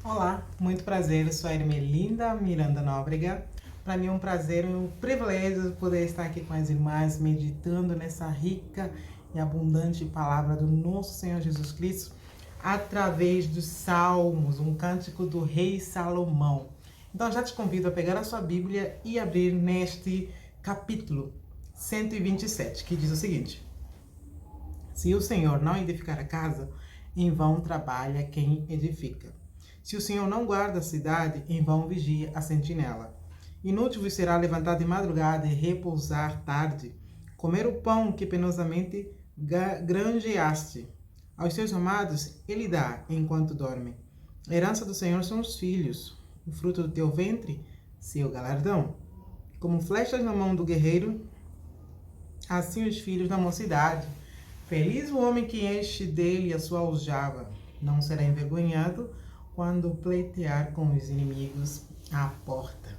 Olá, muito prazer, eu sou a Ermelinda Miranda Nóbrega. Para mim é um prazer e um privilégio poder estar aqui com as irmãs, meditando nessa rica e abundante palavra do nosso Senhor Jesus Cristo, através dos Salmos, um cântico do rei Salomão. Então já te convido a pegar a sua Bíblia e abrir neste capítulo 127, que diz o seguinte: Se o Senhor não edificar a casa, em vão trabalha quem edifica. Se o Senhor não guarda a cidade, em vão vigia a sentinela. Inútil vos será levantar de madrugada e repousar tarde, comer o pão que penosamente granjeaste. Aos seus amados ele dá enquanto dormem. A herança do Senhor são os filhos, o fruto do teu ventre, seu galardão. Como flechas na mão do guerreiro, assim os filhos da mocidade. Feliz o homem que enche dele a sua aljava, não será envergonhado quando pleitear com os inimigos à porta.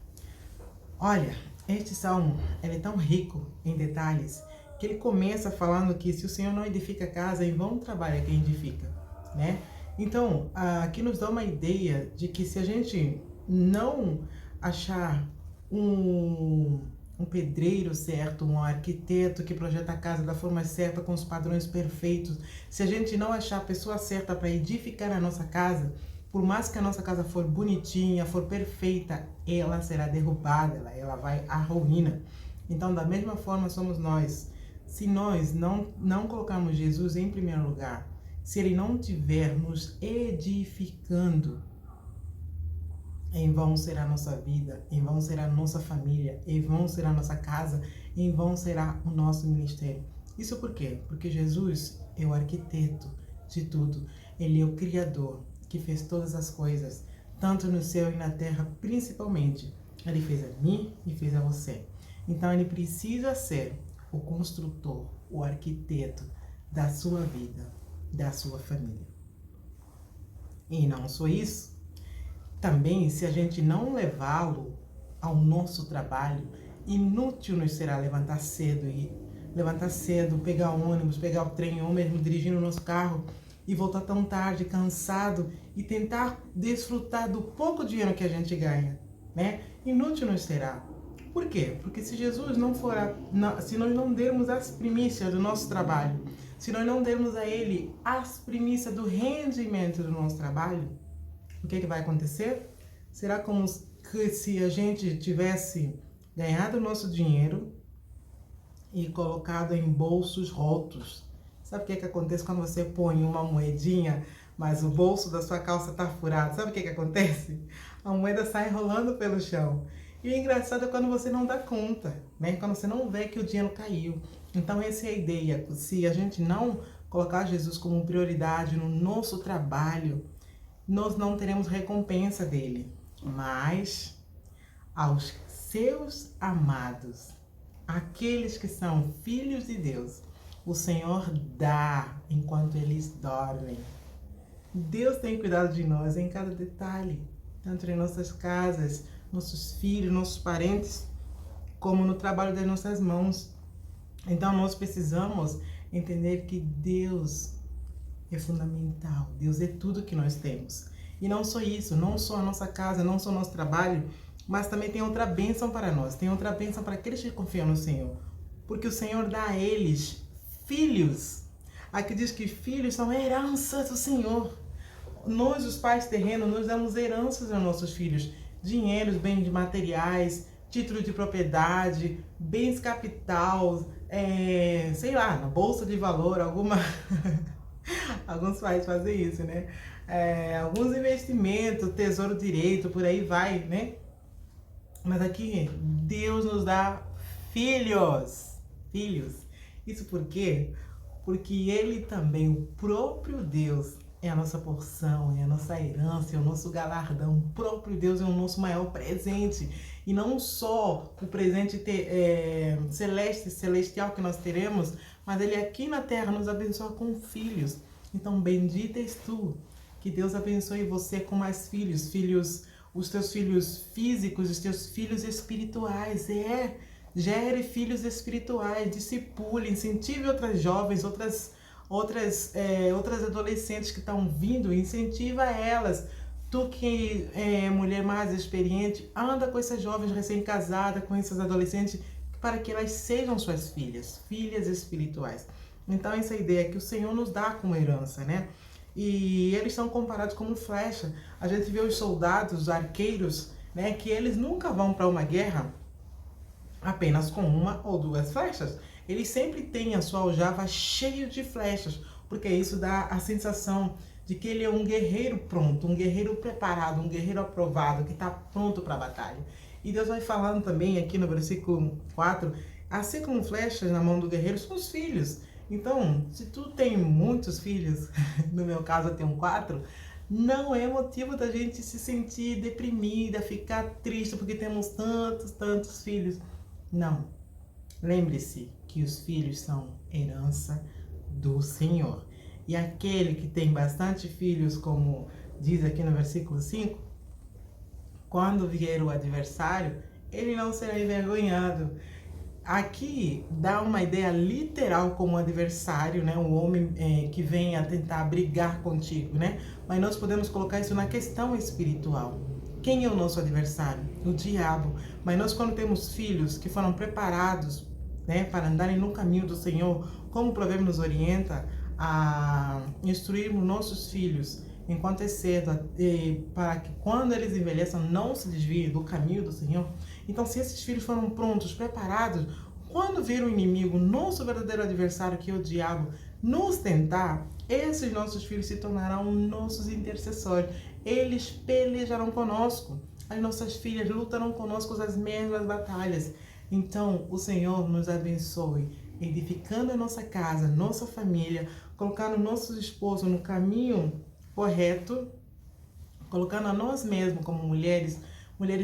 Olha, este salmo ele é tão rico em detalhes que ele começa falando que se o Senhor não edifica a casa, em vão trabalha quem edifica, né? Então, aqui nos dá uma ideia de que se a gente não achar um pedreiro certo, um arquiteto que projeta a casa da forma certa, com os padrões perfeitos, se a gente não achar a pessoa certa para edificar a nossa casa, por mais que a nossa casa for bonitinha, for perfeita, ela será derrubada, ela vai à ruína. Então, da mesma forma somos nós. Se nós não colocarmos Jesus em primeiro lugar, se Ele não estiver nos edificando, em vão será a nossa vida, em vão será a nossa família, em vão será a nossa casa, em vão será o nosso ministério. Isso por quê? Porque Jesus é o arquiteto de tudo. Ele é o Criador que fez todas as coisas, tanto no céu e na terra, principalmente. Ele fez a mim e fez a você. Então ele precisa ser o construtor, o arquiteto da sua vida, da sua família. E não só isso, também, se a gente não levá-lo ao nosso trabalho, inútil nos será levantar cedo, pegar o ônibus, pegar o trem, ou mesmo dirigindo o nosso carro e voltar tão tarde, cansado, e tentar desfrutar do pouco dinheiro que a gente ganha, né? Inútil nos será. Por quê? Porque se Jesus não for, se nós não dermos as primícias do nosso trabalho, se nós não dermos a Ele as primícias do rendimento do nosso trabalho, o que vai acontecer? Será como que se a gente tivesse ganhado o nosso dinheiro e colocado em bolsos rotos. Sabe o que acontece quando você põe uma moedinha, mas o bolso da sua calça está furado? Sabe o que acontece? A moeda sai rolando pelo chão. E o engraçado é quando você não dá conta, né? Quando você não vê que o dinheiro caiu. Então essa é a ideia. Se a gente não colocar Jesus como prioridade no nosso trabalho, nós não teremos recompensa dele. Mas aos seus amados, aqueles que são filhos de Deus, o Senhor dá enquanto eles dormem. Deus tem cuidado de nós em cada detalhe, tanto em nossas casas, nossos filhos, nossos parentes, como no trabalho das nossas mãos. Então nós precisamos entender que Deus é fundamental. Deus é tudo que nós temos. E não só isso, não só a nossa casa, não só o nosso trabalho, mas também tem outra bênção para nós. Tem outra bênção para aqueles que confiam no Senhor. Porque o Senhor dá a eles filhos. Aqui diz que filhos são heranças do Senhor. Nós, os pais terrenos, nos damos heranças aos nossos filhos. Dinheiros, bens materiais, título de propriedade, bens capital, sei lá, na bolsa de valor, alguma... Alguns pais fazem isso, né? Alguns investimentos, tesouro direito, por aí vai, né? Mas aqui, Deus nos dá filhos. Filhos. Isso por quê? Porque Ele também, o próprio Deus, é a nossa porção, é a nossa herança, é o nosso galardão. O próprio Deus é o nosso maior presente. E não só o presente celestial que nós teremos, mas Ele aqui na terra nos abençoa com filhos. Então, bendita és tu. Que Deus abençoe você com mais filhos, os teus filhos físicos, os teus filhos espirituais. Gere filhos espirituais, discipule, incentive outras jovens, outras adolescentes que estão vindo, incentiva elas. Tu que é mulher mais experiente, anda com essas jovens recém-casadas, com esses adolescentes, para que elas sejam suas filhas, filhas espirituais. Então essa ideia que o Senhor nos dá como herança, né? E eles são comparados como flecha. A gente vê os soldados, os arqueiros, né? Que eles nunca vão para uma guerra apenas com uma ou duas flechas. Eles sempre têm a sua aljava cheia de flechas, porque isso dá a sensação de que ele é um guerreiro pronto, um guerreiro preparado, um guerreiro aprovado, que está pronto para a batalha. E Deus vai falando também aqui no versículo 4, assim como flechas na mão do guerreiro são os filhos. Então, se tu tem muitos filhos, no meu caso eu tenho 4, não é motivo da gente se sentir deprimida, ficar triste porque temos tantos filhos. Não. Lembre-se que os filhos são herança do Senhor. E aquele que tem bastante filhos, como diz aqui no versículo 5, quando vier o adversário, ele não será envergonhado. Aqui dá uma ideia literal como adversário, né? Um homem que vem a tentar brigar contigo, né? Mas nós podemos colocar isso na questão espiritual. Quem é o nosso adversário? O diabo. Mas nós, quando temos filhos que foram preparados, né, para andarem no caminho do Senhor, como o provérbio nos orienta a instruirmos nossos filhos enquanto é cedo, para que quando eles envelheçam não se desviem do caminho do Senhor. Então, se esses filhos foram prontos, preparados, quando vir o inimigo, nosso verdadeiro adversário, que é o diabo, nos tentar, esses nossos filhos se tornarão nossos intercessores. Eles pelejarão conosco. As nossas filhas lutarão conosco as mesmas batalhas. Então, o Senhor nos abençoe, edificando a nossa casa, nossa família, colocando nossos esposos no caminho correto, colocando a nós mesmos como mulheres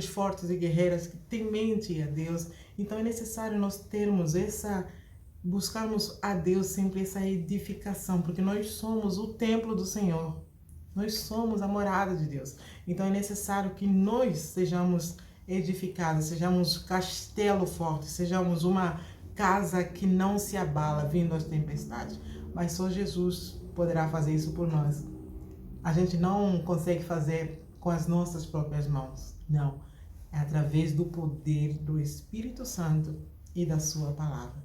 fortes e guerreiras que temente a Deus. Então é necessário nós termos buscarmos a Deus sempre essa edificação, porque nós somos o templo do Senhor, nós somos a morada de Deus. Então é necessário que nós sejamos edificados, sejamos castelo forte, sejamos uma casa que não se abala vindo as tempestades. Mas só Jesus poderá fazer isso por nós. A gente não consegue fazer com as nossas próprias mãos. Não. É através do poder do Espírito Santo e da sua palavra.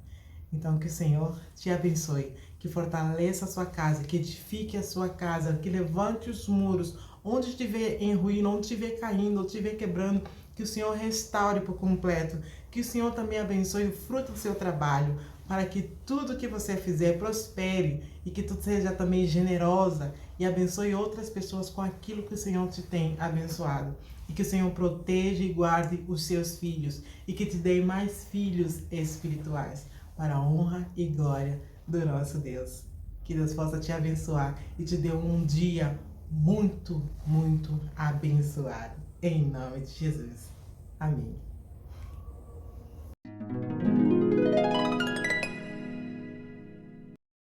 Então, que o Senhor te abençoe, que fortaleça a sua casa, que edifique a sua casa, que levante os muros, onde estiver em ruína, onde estiver caindo, onde estiver quebrando, que o Senhor restaure por completo, que o Senhor também abençoe o fruto do seu trabalho, para que tudo que você fizer prospere e que tu seja também generosa e abençoe outras pessoas com aquilo que o Senhor te tem abençoado. E que o Senhor proteja e guarde os seus filhos e que te dê mais filhos espirituais para a honra e glória do nosso Deus. Que Deus possa te abençoar e te dê um dia muito, muito abençoado. Em nome de Jesus. Amém.